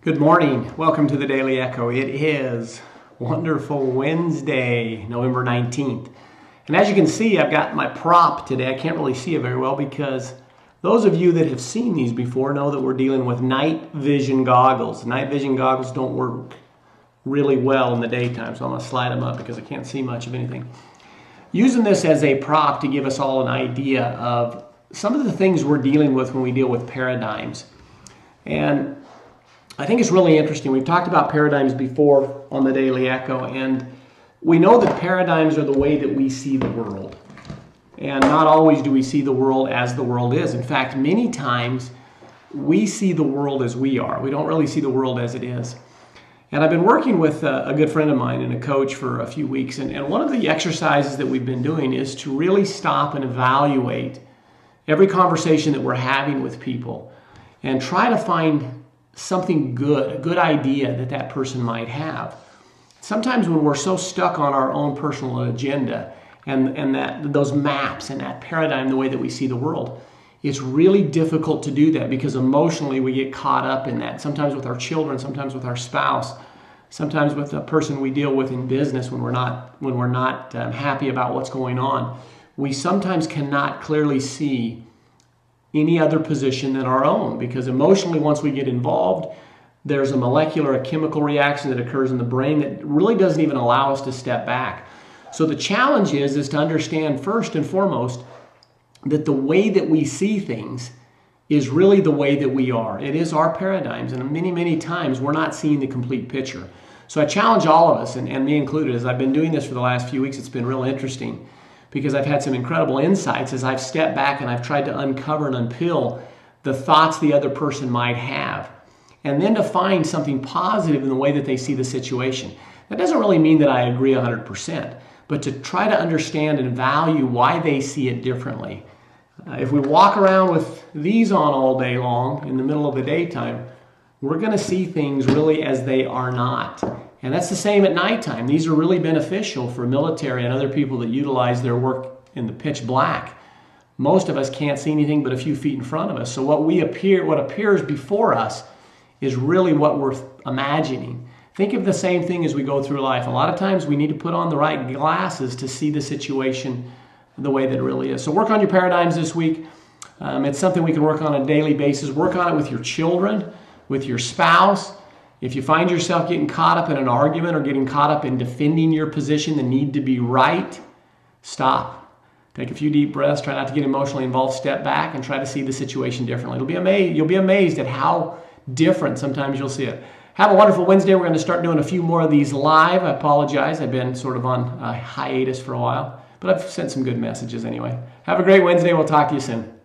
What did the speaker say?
Good morning. Welcome to the Daily Echo. It is wonderful Wednesday, November 19th. And as you can see, I've got my prop today. I can't really see it very well because those of you that have seen these before know that we're dealing with night vision goggles. Night vision goggles don't work really well in the daytime, so I'm going to slide them up because I can't see much of anything. Using this as a prop to give us all an idea of some of the things we're dealing with when we deal with paradigms. And I think it's really interesting. We've talked about paradigms before on the Daily Echo, and we know that paradigms are the way that we see the world. And not always do we see the world as the world is. In fact, many times we see the world as we are. We don't really see the world as it is. And I've been working with a good friend of mine and a coach for a few weeks, and one of the exercises that we've been doing is to really stop and evaluate every conversation that we're having with people and try to find something good, a good idea that person might have. Sometimes when we're so stuck on our own personal agenda and that those maps and that paradigm, the way that we see the world, it's really difficult to do that because emotionally we get caught up in that. Sometimes with our children, sometimes with our spouse, sometimes with the person we deal with in business when we're not happy about what's going on. We sometimes cannot clearly see any other position than our own, because emotionally, once we get involved, there's a molecular, a chemical reaction that occurs in the brain that really doesn't even allow us to step back. So the challenge is to understand first and foremost that the way that we see things is really the way that we are. It is our paradigms, and many, many times we're not seeing the complete picture. So I challenge all of us, and me included, as I've been doing this for the last few weeks, it's been real interesting, because I've had some incredible insights as I've stepped back and I've tried to uncover and unpeel the thoughts the other person might have, and then to find something positive in the way that they see the situation. That doesn't really mean that I agree 100%, but to try to understand and value why they see it differently. If we walk around with these on all day long in the middle of the daytime, we're going to see things really as they are not. And that's the same at nighttime. These are really beneficial for military and other people that utilize their work in the pitch black. Most of us can't see anything but a few feet in front of us. So what appears before us is really what we're imagining. Think of the same thing as we go through life. A lot of times we need to put on the right glasses to see the situation the way that it really is. So work on your paradigms this week. It's something we can work on a daily basis. Work on it with your children, with your spouse. If you find yourself getting caught up in an argument or getting caught up in defending your position, the need to be right, stop. Take a few deep breaths. Try not to get emotionally involved. Step back and try to see the situation differently. You'll be amazed at how different sometimes you'll see it. Have a wonderful Wednesday. We're going to start doing a few more of these live. I apologize. I've been sort of on a hiatus for a while, but I've sent some good messages anyway. Have a great Wednesday. We'll talk to you soon.